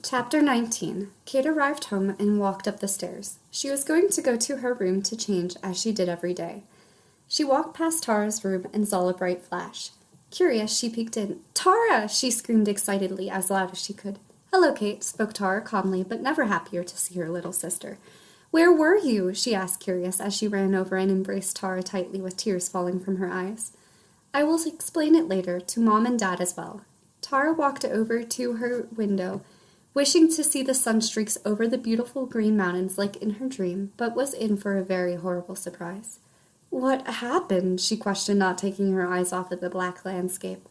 Chapter 19. Kate arrived home and walked up the stairs. She was going to go to her room to change, as she did every day. She walked past Tara's room and saw a bright flash. Curious, she peeked in. "Tara!" she screamed excitedly, as loud as she could. "Hello, Kate," spoke Tara calmly, but never happier to see her little sister. "Where were you?" she asked, curious, as she ran over and embraced Tara tightly with tears falling from her eyes. "I will explain it later, to Mom and Dad as well." Tara walked over to her window, wishing to see the sun streaks over the beautiful green mountains like in her dream, but was in for a very horrible surprise. "What happened?" she questioned, not taking her eyes off of the black landscape.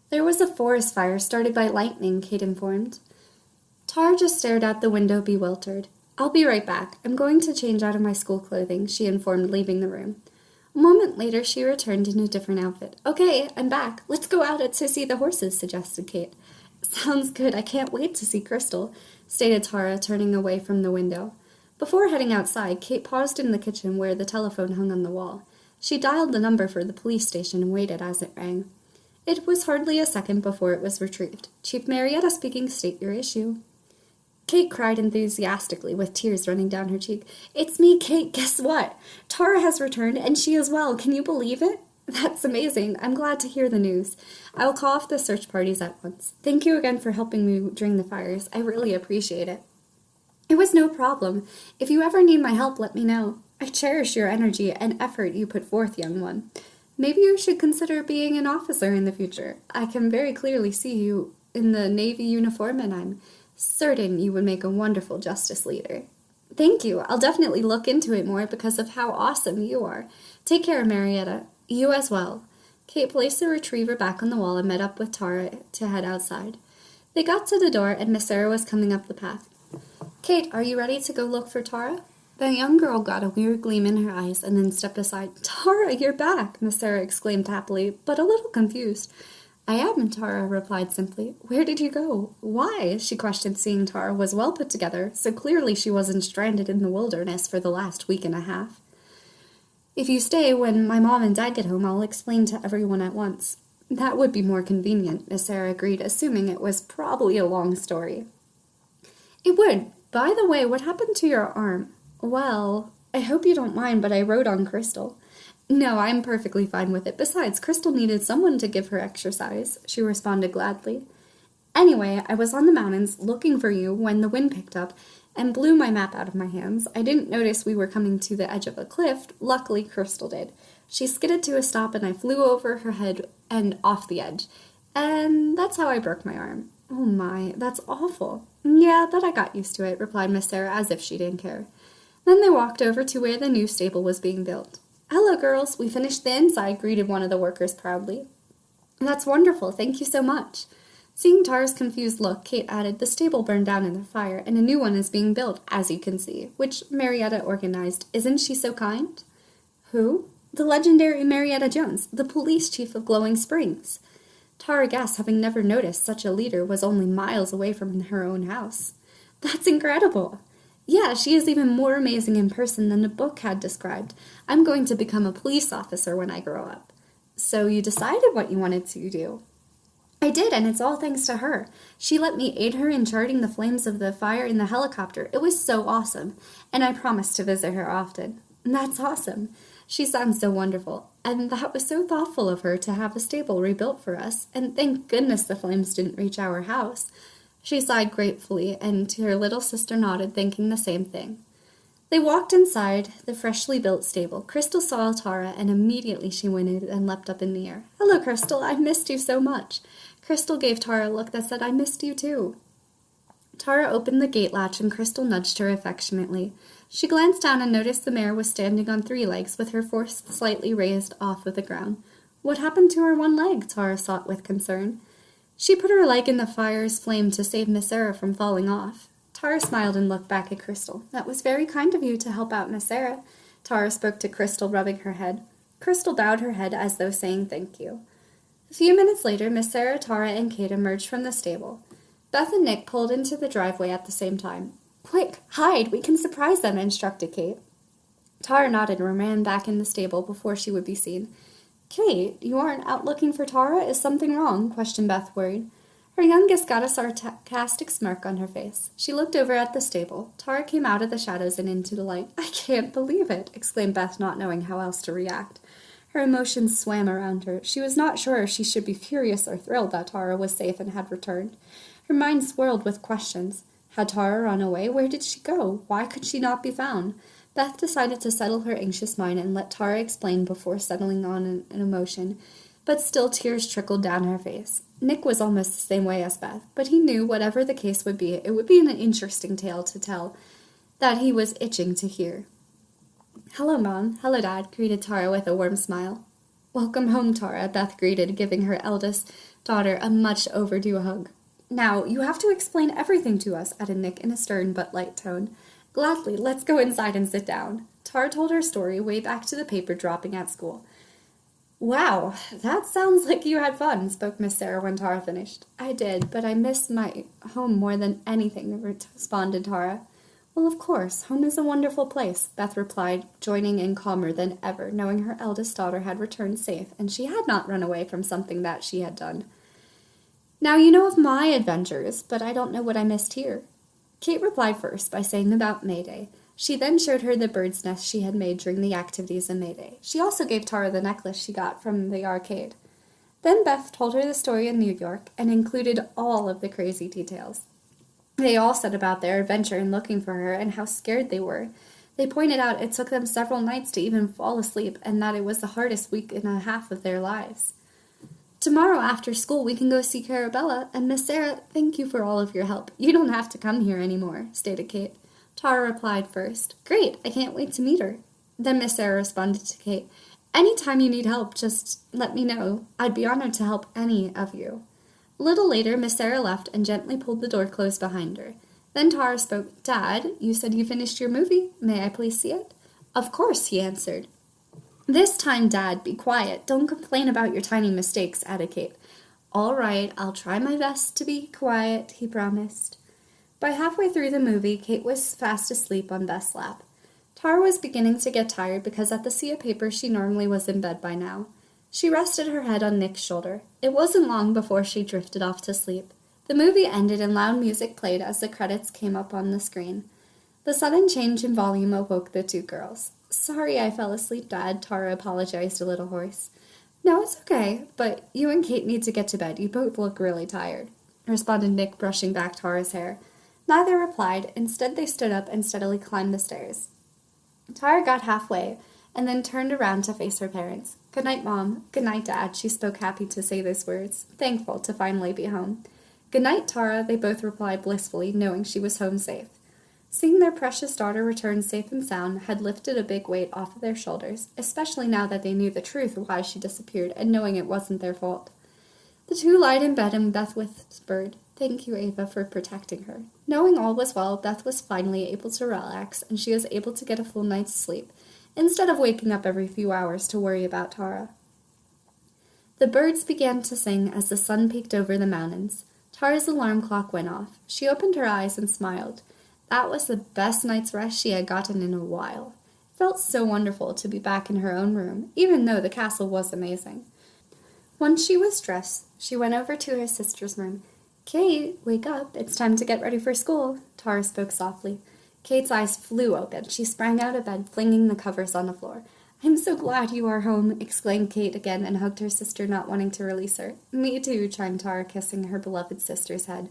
"There was a forest fire started by lightning," Kate informed. Tara just stared out the window, bewildered. "I'll be right back. I'm going to change out of my school clothing," she informed, leaving the room. A moment later, she returned in a different outfit. "Okay, I'm back. Let's go out to see the horses," suggested Kate. "Sounds good. I can't wait to see Crystal," stated Tara, turning away from the window. Before heading outside, Kate paused in the kitchen where the telephone hung on the wall. She dialed the number for the police station and waited as it rang. It was hardly a second before it was retrieved. "Chief Marietta speaking. State your issue." Kate cried enthusiastically, with tears running down her cheek. "It's me, Kate. Guess what? Tara has returned, and she is well. Can you believe it?" "That's amazing. I'm glad to hear the news. I will call off the search parties at once. Thank you again for helping me during the fires. I really appreciate it." "It was no problem. If you ever need my help, let me know. I cherish your energy and effort you put forth, young one. Maybe you should consider being an officer in the future. I can very clearly see you in the Navy uniform, and I'm certain you would make a wonderful justice leader." "Thank you. I'll definitely look into it more because of how awesome you are. Take care, Marietta. You as well." Kate placed the retriever back on the wall and met up with Tara to head outside. They got to the door, and Miss Sarah was coming up the path. "Kate, are you ready to go look for Tara?" The young girl got a weird gleam in her eyes and then stepped aside. "Tara, you're back!" Miss Sarah exclaimed happily, but a little confused. "I am," Tara replied simply. "Where did you go? Why?" she questioned, seeing Tara was well put together, so clearly she wasn't stranded in the wilderness for the last week and a half. "If you stay when my mom and dad get home, I'll explain to everyone at once." "That would be more convenient," Miss Sarah agreed, assuming it was probably a long story. "It would. By the way, what happened to your arm?" "Well, I hope you don't mind, but I rode on Crystal." "No, I'm perfectly fine with it. Besides, Crystal needed someone to give her exercise," she responded gladly. "Anyway, I was on the mountains looking for you when the wind picked up and blew my map out of my hands. I didn't notice we were coming to the edge of a cliff. Luckily, Crystal did. She skidded to a stop and I flew over her head and off the edge. And that's how I broke my arm." "Oh my, that's awful." "Yeah, but I got used to it," replied Miss Sarah, as if she didn't care. Then they walked over to where the new stable was being built. "Hello, girls. We finished the inside," greeted one of the workers proudly. "That's wonderful. Thank you so much." Seeing Tara's confused look, Kate added, "The stable burned down in the fire, and a new one is being built, as you can see, which Marietta organized. Isn't she so kind?" "Who?" "The legendary Marietta Jones, the police chief of Glowing Springs." Tara gasped, having never noticed such a leader was only miles away from her own house. "That's incredible." "Yeah, she is even more amazing in person than the book had described. I'm going to become a police officer when I grow up." "So you decided what you wanted to do?" "I did, and it's all thanks to her. She let me aid her in charting the flames of the fire in the helicopter. It was so awesome, and I promised to visit her often." "That's awesome. She sounds so wonderful, and that was so thoughtful of her to have a stable rebuilt for us, and thank goodness the flames didn't reach our house." She sighed gratefully, and to her little sister nodded, thinking the same thing. They walked inside the freshly built stable. Crystal saw Tara, and immediately she whinnied and leapt up in the air. "Hello, Crystal. I've missed you so much." Crystal gave Tara a look that said, "I missed you too." Tara opened the gate latch, and Crystal nudged her affectionately. She glanced down and noticed the mare was standing on 3 legs, with her fourth slightly raised off of the ground. "What happened to her one leg?" Tara sought with concern. "She put her leg in the fire's flame to save Miss Sarah from falling off." Tara smiled and looked back at Crystal. "That was very kind of you to help out Miss Sarah." Tara spoke to Crystal, rubbing her head. Crystal bowed her head as though saying thank you. A few minutes later, Miss Sarah, Tara, and Kate emerged from the stable. Beth and Nick pulled into the driveway at the same time. "Quick, hide! We can surprise them," instructed Kate. Tara nodded and ran back in the stable before she would be seen. "Kate, you aren't out looking for Tara? Is something wrong?" questioned Beth, worried. Her youngest got a sarcastic smirk on her face. She looked over at the stable. Tahra came out of the shadows and into the light. "I can't believe it," exclaimed Beth, not knowing how else to react. Her emotions swam around her. She was not sure if she should be furious or thrilled that Tahra was safe and had returned. Her mind swirled with questions. Had Tahra run away? Where did she go? Why could she not be found? Beth decided to settle her anxious mind and let Tahra explain before settling on an emotion, but still tears trickled down her face. Nick was almost the same way as Beth, but he knew whatever the case would be, it would be an interesting tale to tell that he was itching to hear. "Hello, Mom. Hello, Dad," greeted Tahra with a warm smile. "Welcome home, Tahra," Beth greeted, giving her eldest daughter a much overdue hug. "Now, you have to explain everything to us," added Nick in a stern but light tone. "Gladly, let's go inside and sit down." Tahra told her story way back to the paper dropping at school. "Wow, that sounds like you had fun," spoke Miss Sarah when Tahra finished. "I did, but I miss my home more than anything," responded Tahra. "Well, of course, home is a wonderful place," Beth replied, joining in calmer than ever, knowing her eldest daughter had returned safe, and she had not run away from something that she had done. "Now you know of my adventures, but I don't know what I missed here." Kate replied first by saying about May Day. She then showed her the bird's nest she had made during the activities in May Day. She also gave Tahra the necklace she got from the arcade. Then Beth told her the story in New York and included all of the crazy details. They all said about their adventure in looking for her and how scared they were. They pointed out it took them several nights to even fall asleep and that it was the hardest week and a half of their lives. "Tomorrow after school we can go see Carabella, and Miss Sarah, thank you for all of your help. You don't have to come here anymore," stated Kate. Tahra replied first. "Great, I can't wait to meet her." Then Miss Sarah responded to Kate, "Any time you need help, just let me know. I'd be honored to help any of you." A little later, Miss Sarah left and gently pulled the door closed behind her. Then Tahra spoke. "Dad, you said you finished your movie. May I please see it?" "Of course," he answered. "This time, Dad, be quiet. Don't complain about your tiny mistakes," added Kate. "All right, I'll try my best to be quiet," he promised. By halfway through the movie, Kate was fast asleep on Beth's lap. Tahra was beginning to get tired because at the sea of paper she normally was in bed by now. She rested her head on Nick's shoulder. It wasn't long before she drifted off to sleep. The movie ended and loud music played as the credits came up on the screen. The sudden change in volume awoke the two girls. "Sorry I fell asleep, Dad," Tahra apologized a little hoarse. "No, it's okay, but you and Kate need to get to bed. You both look really tired," responded Nick, brushing back Tahra's hair. Neither replied. Instead, they stood up and steadily climbed the stairs. Tahra got halfway and then turned around to face her parents. "Good night, Mom. Good night, Dad," she spoke, happy to say those words, thankful to finally be home. "Good night, Tahra," they both replied blissfully, knowing she was home safe. Seeing their precious daughter return safe and sound had lifted a big weight off of their shoulders, especially now that they knew the truth of why she disappeared and knowing it wasn't their fault. The two lied in bed and Beth whispered, "Thank you, Ava, for protecting her." Knowing all was well, Beth was finally able to relax, and she was able to get a full night's sleep, instead of waking up every few hours to worry about Tahra. The birds began to sing as the sun peeked over the mountains. Tahra's alarm clock went off. She opened her eyes and smiled. That was the best night's rest she had gotten in a while. It felt so wonderful to be back in her own room, even though the castle was amazing. Once she was dressed, she went over to her sister's room. "Kate, wake up. It's time to get ready for school," Tahra spoke softly. Kate's eyes flew open. She sprang out of bed, flinging the covers on the floor. "I'm so glad you are home," exclaimed Kate again and hugged her sister, not wanting to release her. "Me too," chimed Tahra, kissing her beloved sister's head.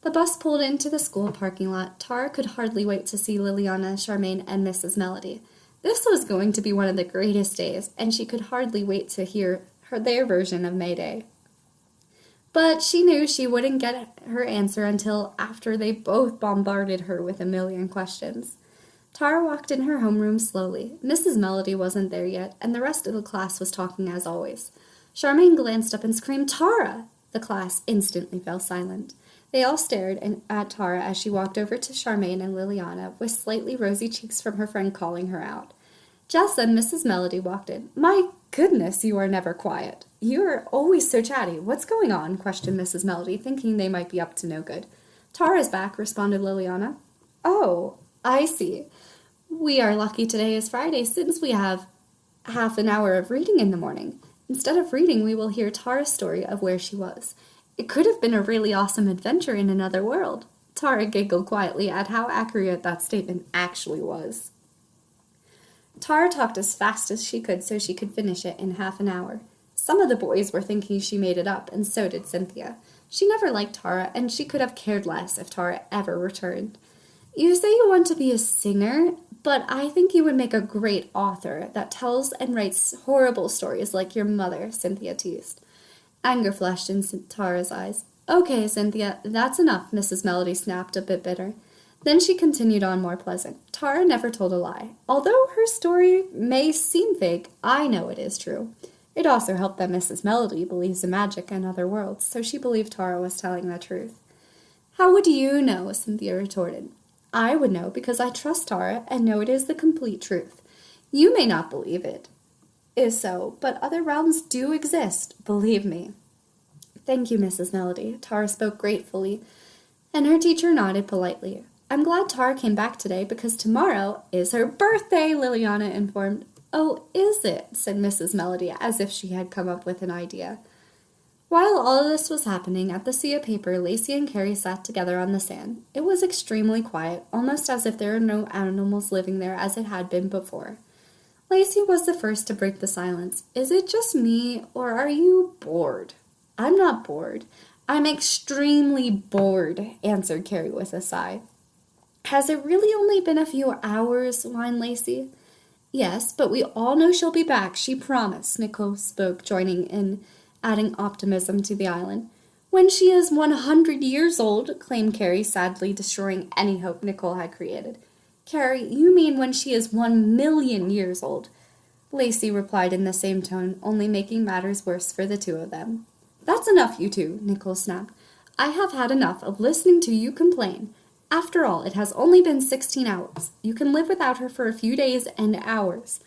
The bus pulled into the school parking lot. Tahra could hardly wait to see Liliana, Charmaine, and Mrs. Melody. This was going to be one of the greatest days, and she could hardly wait to hear their version of May Day. But she knew she wouldn't get her answer until after they both bombarded her with a million questions. Tahra walked in her homeroom slowly. Mrs. Melody wasn't there yet, and the rest of the class was talking as always. Charmaine glanced up and screamed, "Tahra!" The class instantly fell silent. They all stared at Tahra as she walked over to Charmaine and Liliana, with slightly rosy cheeks from her friend calling her out. Just then Mrs. Melody walked in. "My goodness, you are never quiet. You're always so chatty. What's going on?" questioned Mrs. Melody, thinking they might be up to no good. "Tara's back," responded Liliana. "Oh, I see. We are lucky today is Friday since we have half an hour of reading in the morning. Instead of reading, we will hear Tara's story of where she was. It could have been a really awesome adventure in another world. Tahra giggled quietly at how accurate that statement actually was. Tahra talked as fast as she could so she could finish it in half an hour. Some of the boys were thinking she made it up, and so did Cynthia. She never liked Tahra, and she could have cared less if Tahra ever returned. You say you want to be a singer, but I think you would make a great author that tells and writes horrible stories like your mother, Cynthia teased. Anger flashed in Tahra's eyes. Okay, Cynthia, that's enough, Mrs. Melody snapped, a bit bitter. Then she continued on more pleasant. Tahra never told a lie. Although her story may seem fake, I know it is true. It also helped that Mrs. Melody believes in magic and other worlds, so she believed Tahra was telling the truth. How would you know? Cynthia retorted. I would know because I trust Tahra and know it is the complete truth. You may not believe it is so, but other realms do exist, believe me. Thank you, Mrs. Melody. Tahra spoke gratefully, and her teacher nodded politely. I'm glad Tahra came back today because tomorrow is her birthday, Liliana informed. Oh, is it? Said Mrs. Melody, as if she had come up with an idea. While all this was happening, at the sea of paper, Lacey and Carrie sat together on the sand. It was extremely quiet, almost as if there were no animals living there as it had been before. Lacey was the first to break the silence. Is it just me, or are you bored? I'm not bored. I'm extremely bored, answered Carrie with a sigh. Has it really only been a few hours? Whined Lacey. Yes, but we all know she'll be back, she promised, Nicole spoke, joining in, adding optimism to the island. When she is 100 years old, claimed Carrie, sadly destroying any hope Nicole had created. Carrie, you mean when she is 1,000,000 years old? Lacey replied in the same tone, only making matters worse for the two of them. That's enough, you two, Nicole snapped. I have had enough of listening to you complain. After all, it has only been 16 hours. You can live without her for a few days and hours.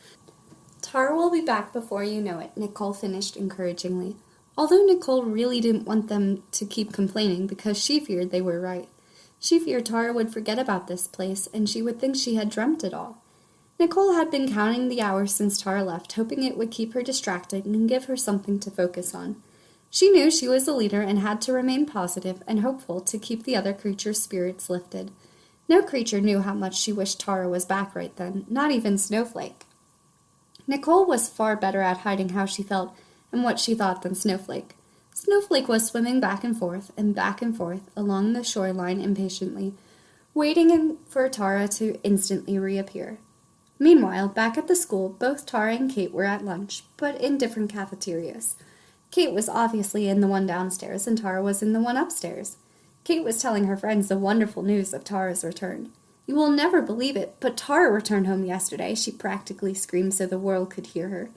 Tahra will be back before you know it, Nicole finished encouragingly, although Nicole really didn't want them to keep complaining because she feared they were right. She feared Tahra would forget about this place, and she would think she had dreamt it all. Nicole had been counting the hours since Tahra left, hoping it would keep her distracted and give her something to focus on. She knew she was the leader and had to remain positive and hopeful to keep the other creatures' spirits lifted. No creature knew how much she wished Tahra was back right then, not even Snowflake. Nicole was far better at hiding how she felt and what she thought than Snowflake. Snowflake was swimming back and forth along the shoreline impatiently, waiting for Tahra to instantly reappear. Meanwhile, back at the school, both Tahra and Kate were at lunch, but in different cafeterias. Kate was obviously in the one downstairs, and Tahra was in the one upstairs. Kate was telling her friends the wonderful news of Tahra's return. You will never believe it, but Tahra returned home yesterday, she practically screamed so the world could hear her.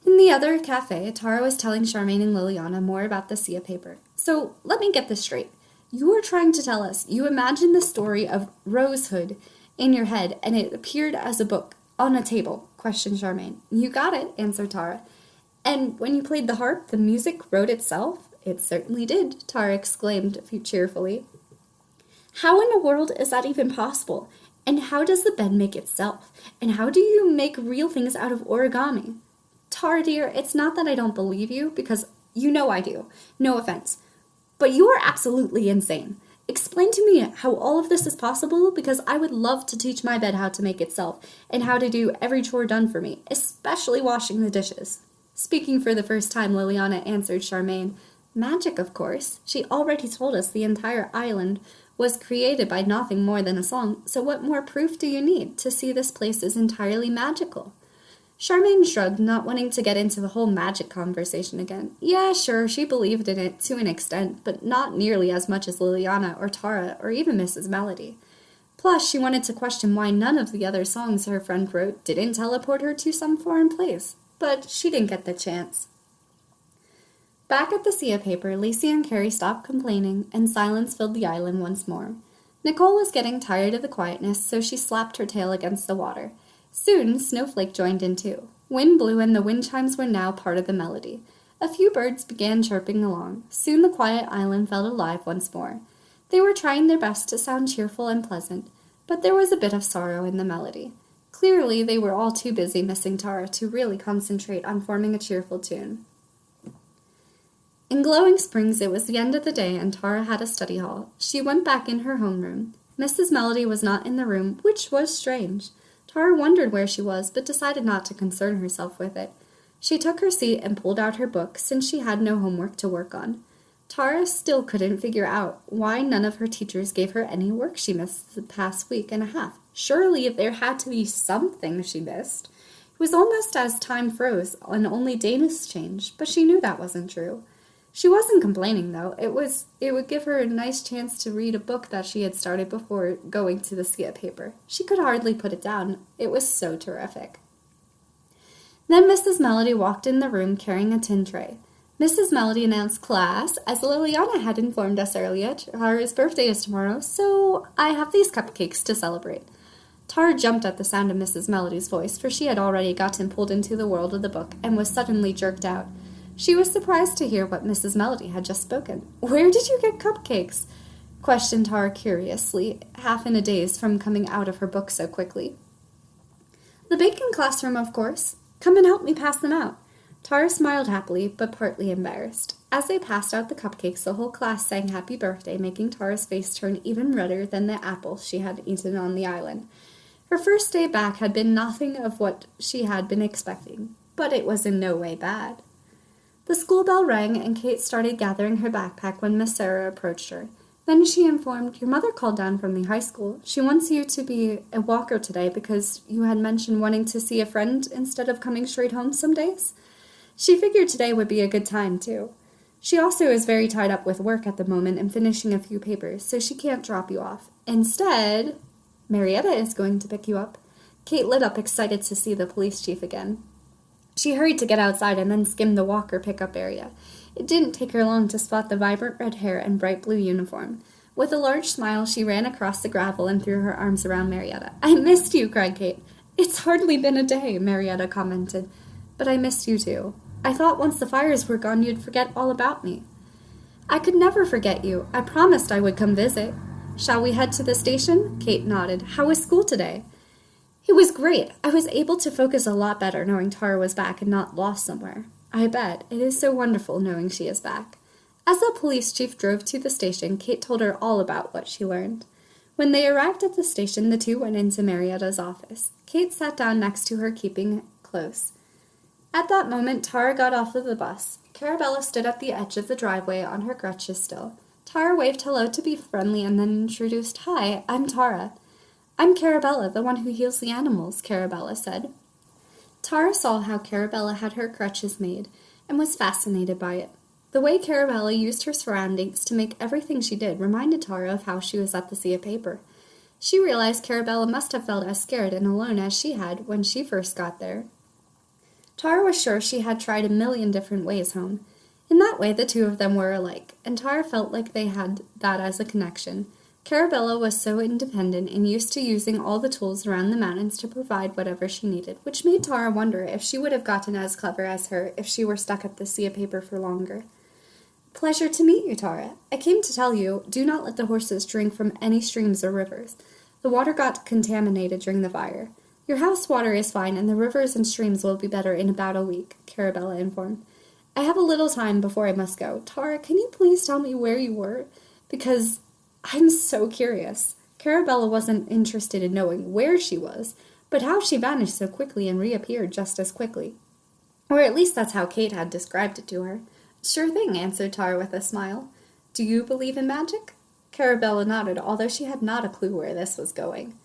In the other cafe, Tahra was telling Charmaine and Liliana more about the sea of paper. So, let me get this straight. You are trying to tell us you imagined the story of Rosehood in your head, and it appeared as a book on a table, questioned Charmaine. You got it, answered Tahra. And when you played the harp, the music wrote itself? It certainly did, Tahra exclaimed cheerfully. How in the world is that even possible? And how does the bed make itself? And how do you make real things out of origami? Tahra, dear, it's not that I don't believe you, because you know I do. No offense. But you are absolutely insane. Explain to me how all of this is possible, because I would love to teach my bed how to make itself, and how to do every chore done for me, especially washing the dishes. Speaking for the first time, Liliana answered Charmaine. Magic, of course. She already told us the entire island was created by nothing more than a song, so what more proof do you need to see this place is entirely magical? Charmaine shrugged, not wanting to get into the whole magic conversation again. Yeah, sure, she believed in it to an extent, but not nearly as much as Liliana or Tahra or even Mrs. Melody. Plus, she wanted to question why none of the other songs her friend wrote didn't teleport her to some foreign place. But she didn't get the chance. Back at the sea of paper, Lacey and Carrie stopped complaining, and silence filled the island once more. Nicole was getting tired of the quietness, so she slapped her tail against the water. Soon, Snowflake joined in too. Wind blew, and the wind chimes were now part of the melody. A few birds began chirping along. Soon the quiet island felt alive once more. They were trying their best to sound cheerful and pleasant, but there was a bit of sorrow in the melody. Clearly, they were all too busy missing Tahra to really concentrate on forming a cheerful tune. In Glowing Springs, it was the end of the day, and Tahra had a study hall. She went back in her homeroom. Mrs. Melody was not in the room, which was strange. Tahra wondered where she was, but decided not to concern herself with it. She took her seat and pulled out her book, since she had no homework to work on. Tahra still couldn't figure out why none of her teachers gave her any work she missed the past week and a half. Surely there had to be something she missed. It was almost as time froze and only days changed, but she knew that wasn't true. She wasn't complaining, though. It would give her a nice chance to read a book that she had started before going to the SIA paper. She could hardly put it down. It was so terrific. Then Mrs. Melody walked in the room carrying a tin tray. Mrs. Melody announced class, as Liliana had informed us earlier. Tara's birthday is tomorrow, so I have these cupcakes to celebrate. Tara jumped at the sound of Mrs. Melody's voice, for she had already gotten pulled into the world of the book and was suddenly jerked out. She was surprised to hear what Mrs. Melody had just spoken. "Where did you get cupcakes?" questioned Tara curiously, half in a daze from coming out of her book so quickly. "The baking classroom, of course. Come and help me pass them out." Tara smiled happily, but partly embarrassed. As they passed out the cupcakes, the whole class sang happy birthday, making Tara's face turn even redder than the apple she had eaten on the island. Her first day back had been nothing of what she had been expecting, but it was in no way bad. The school bell rang, and Kate started gathering her backpack when Miss Sarah approached her. Then she informed, "Your mother called down from the high school. She wants you to be a walker today because you had mentioned wanting to see a friend instead of coming straight home some days. She figured today would be a good time, too. She also is very tied up with work at the moment and finishing a few papers, so she can't drop you off. Instead, Marietta is going to pick you up." Kate lit up, excited to see the police chief again. She hurried to get outside and then skimmed the walker pickup area. It didn't take her long to spot the vibrant red hair and bright blue uniform. With a large smile, she ran across the gravel and threw her arms around Marietta. "I missed you," cried Kate. "It's hardly been a day," Marietta commented. "But I missed you too. I thought once the fires were gone you'd forget all about me." "I could never forget you. I promised I would come visit." "Shall we head to the station?" Kate nodded. "How was school today?" "It was great. I was able to focus a lot better knowing Tara was back and not lost somewhere." "I bet. It is so wonderful knowing she is back." As the police chief drove to the station, Kate told her all about what she learned. When they arrived at the station, the two went into Marietta's office. Kate sat down next to her, keeping close. At that moment, Tara got off of the bus. Carabella stood at the edge of the driveway on her crutches still. Tara waved hello to be friendly and then introduced, "Hi, I'm Tara." "I'm Carabella, the one who heals the animals," Carabella said. Tara saw how Carabella had her crutches made and was fascinated by it. The way Carabella used her surroundings to make everything she did reminded Tara of how she was at the SIA paper. She realized Carabella must have felt as scared and alone as she had when she first got there. Tara was sure she had tried a million different ways home. In that way, the two of them were alike, and Tara felt like they had that as a connection. Carabella was so independent and used to using all the tools around the mountains to provide whatever she needed, which made Tara wonder if she would have gotten as clever as her if she were stuck at the SIA paper for longer. "Pleasure to meet you, Tara. I came to tell you, do not let the horses drink from any streams or rivers. The water got contaminated during the fire. Your house water is fine, and the rivers and streams will be better in about a week," Carabella informed. "I have a little time before I must go. Tara, can you please tell me where you were? Because I'm so curious." Carabella wasn't interested in knowing where she was, but how she vanished so quickly and reappeared just as quickly. Or at least that's how Kate had described it to her. "Sure thing," answered Tara with a smile. "Do you believe in magic?" Carabella nodded, although she had not a clue where this was going.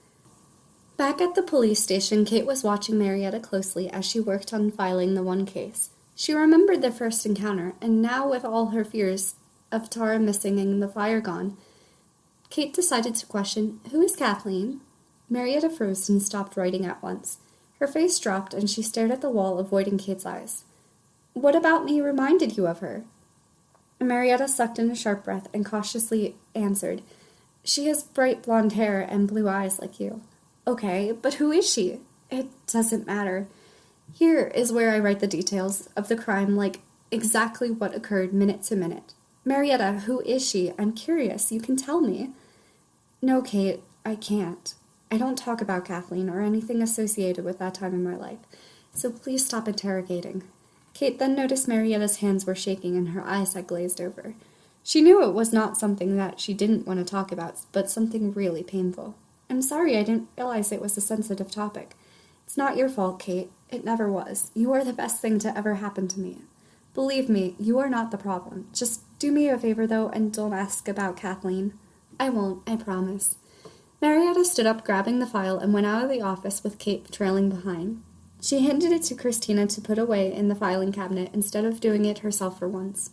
Back at the police station, Kate was watching Marietta closely as she worked on filing the one case. She remembered their first encounter, and now with all her fears of Tara missing and the fire gone, Kate decided to question, "Who is Kathleen?" Marietta froze and stopped writing at once. Her face dropped, and she stared at the wall, avoiding Kate's eyes. "What about me reminded you of her?" Marietta sucked in a sharp breath and cautiously answered, "She has bright blonde hair and blue eyes like you." "Okay, but who is she?" "It doesn't matter. Here is where I write the details of the crime, like exactly what occurred minute to minute." "Marietta, who is she? I'm curious. You can tell me." "No, Kate, I can't. I don't talk about Kathleen or anything associated with that time in my life, so please stop interrogating." Kate then noticed Marietta's hands were shaking and her eyes had glazed over. She knew it was not something that she didn't want to talk about, but something really painful. I'm sorry, I didn't realize it was a sensitive topic. It's not your fault, Kate. It never was. You are the best thing to ever happen to me. Believe me, you are not the problem. Just do me a favor, though, and don't ask about Kathleen. I won't, I promise. Marietta stood up, grabbing the file, and went out of the office with Kate trailing behind. She handed it to Christina to put away in the filing cabinet instead of doing it herself for once.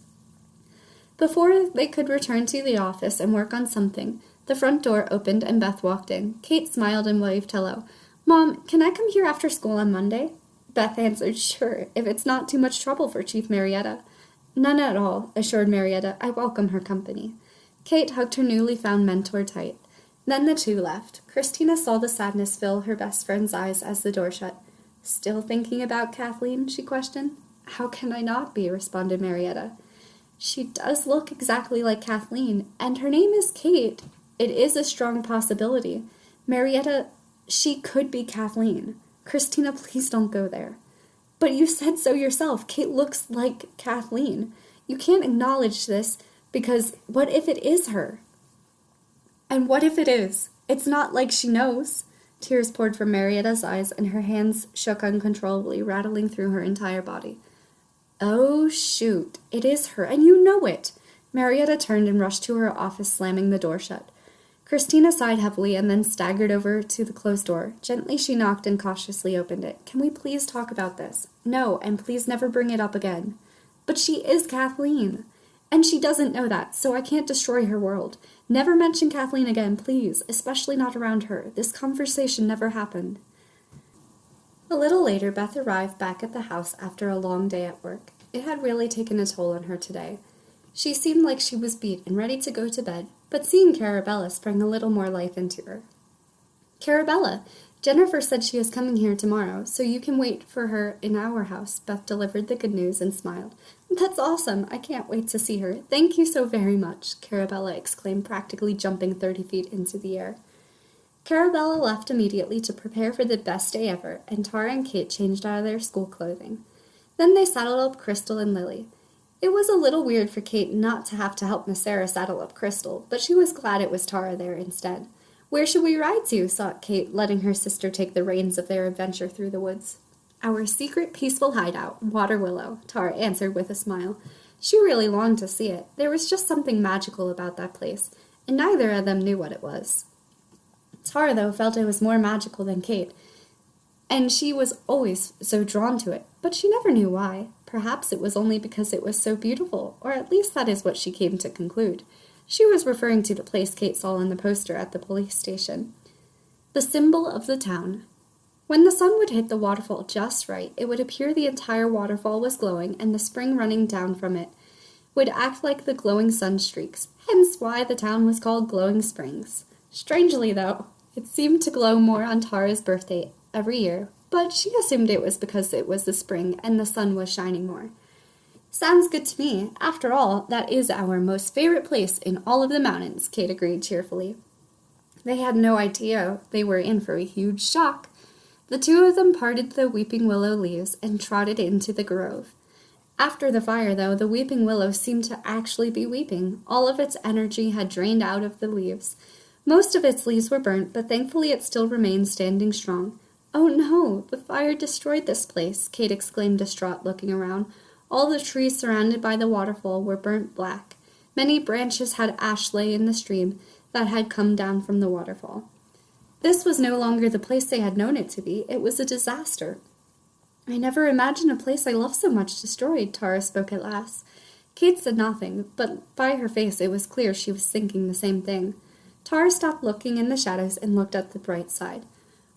Before they could return to the office and work on something, the front door opened and Beth walked in. Kate smiled and waved hello. Mom, can I come here after school on Monday? Beth answered, sure, if it's not too much trouble for Chief Marietta. None at all, assured Marietta. I welcome her company. Kate hugged her newly found mentor tight. Then the two left. Christina saw the sadness fill her best friend's eyes as the door shut. Still thinking about Kathleen? She questioned. How can I not be? Responded Marietta. She does look exactly like Kathleen, and her name is Kate. It is a strong possibility. Marietta, she could be Kathleen. Christina, please don't go there. But you said so yourself. Kate looks like Kathleen. You can't acknowledge this because what if it is her? And what if it is? It's not like she knows. Tears poured from Marietta's eyes, and her hands shook uncontrollably, rattling through her entire body. Oh, shoot. It is her, and you know it. Marietta turned and rushed to her office, slamming the door shut. Christina sighed heavily and then staggered over to the closed door. Gently she knocked and cautiously opened it. Can we please talk about this? No, and please never bring it up again. But she is Kathleen. And she doesn't know that, so I can't destroy her world. Never mention Kathleen again, please, especially not around her. This conversation never happened. A little later, Beth arrived back at the house after a long day at work. It had really taken a toll on her today. She seemed like she was beat and ready to go to bed, but seeing Carabella sprang a little more life into her. Carabella, Jennifer said she is coming here tomorrow, so you can wait for her in our house. Beth delivered the good news and smiled. That's awesome. I can't wait to see her. Thank you so very much, Carabella exclaimed, practically jumping 30 feet into the air. Carabella left immediately to prepare for the best day ever, and Tahra and Kate changed out of their school clothing. Then they saddled up Crystal and Lily. It was a little weird for Kate not to have to help Miss Sarah saddle up Crystal, but she was glad it was Tahra there instead. Where should we ride to? Sought Kate, letting her sister take the reins of their adventure through the woods. Our secret peaceful hideout, Water Willow, Tahra answered with a smile. She really longed to see it. There was just something magical about that place, and neither of them knew what it was. Tahra, though, felt it was more magical than Kate, and she was always so drawn to it, but she never knew why. Perhaps it was only because it was so beautiful, or at least that is what she came to conclude. She was referring to the place Kate saw on the poster at the police station. The symbol of the town. When the sun would hit the waterfall just right, it would appear the entire waterfall was glowing, and the spring running down from it would act like the glowing sun streaks, hence why the town was called Glowing Springs. Strangely, though, it seemed to glow more on Tara's birthday every year, but she assumed it was because it was the spring and the sun was shining more. Sounds good to me. After all, that is our most favorite place in all of the mountains, Kate agreed cheerfully. They had no idea they were in for a huge shock. The two of them parted the weeping willow leaves and trotted into the grove. After the fire, though, the weeping willow seemed to actually be weeping. All of its energy had drained out of the leaves. Most of its leaves were burnt, but thankfully it still remained standing strong. Oh no, the fire destroyed this place, Kate exclaimed distraught, looking around. All the trees surrounded by the waterfall were burnt black. Many branches had ash lay in the stream that had come down from the waterfall. This was no longer the place they had known it to be. It was a disaster. I never imagined a place I loved so much destroyed, Tahra spoke at last. Kate said nothing, but by her face it was clear she was thinking the same thing. Tahra stopped looking in the shadows and looked at the bright side.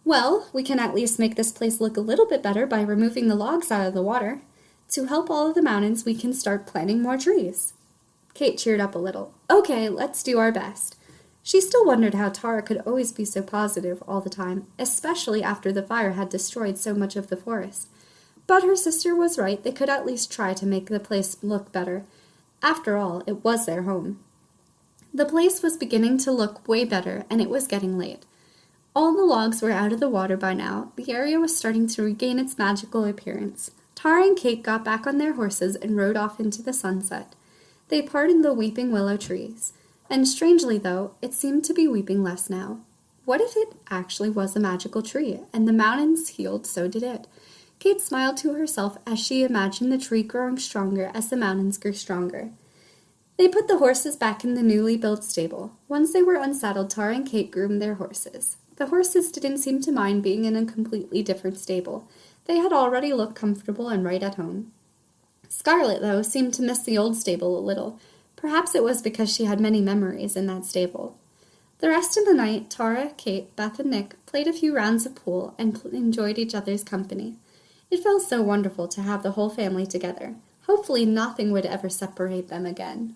Well, we can at least make this place look a little bit better by removing the logs out of the water. To help all of the mountains, we can start planting more trees. Kate cheered up a little. Okay, let's do our best. She still wondered how Tahra could always be so positive all the time, especially after the fire had destroyed so much of the forest. But her sister was right. They could at least try to make the place look better. After all, it was their home. The place was beginning to look way better, and it was getting late. All the logs were out of the water by now. The area was starting to regain its magical appearance. Tara and Kate got back on their horses and rode off into the sunset. They parted the weeping willow trees, and strangely though, it seemed to be weeping less now. What if it actually was a magical tree, and the mountains healed, so did it? Kate smiled to herself as she imagined the tree growing stronger as the mountains grew stronger. They put the horses back in the newly built stable. Once they were unsaddled, Tara and Kate groomed their horses. The horses didn't seem to mind being in a completely different stable. They had already looked comfortable and right at home. Scarlet, though, seemed to miss the old stable a little. Perhaps it was because she had many memories in that stable. The rest of the night, Tara, Kate, Beth, and Nick played a few rounds of pool and enjoyed each other's company. It felt so wonderful to have the whole family together. Hopefully nothing would ever separate them again.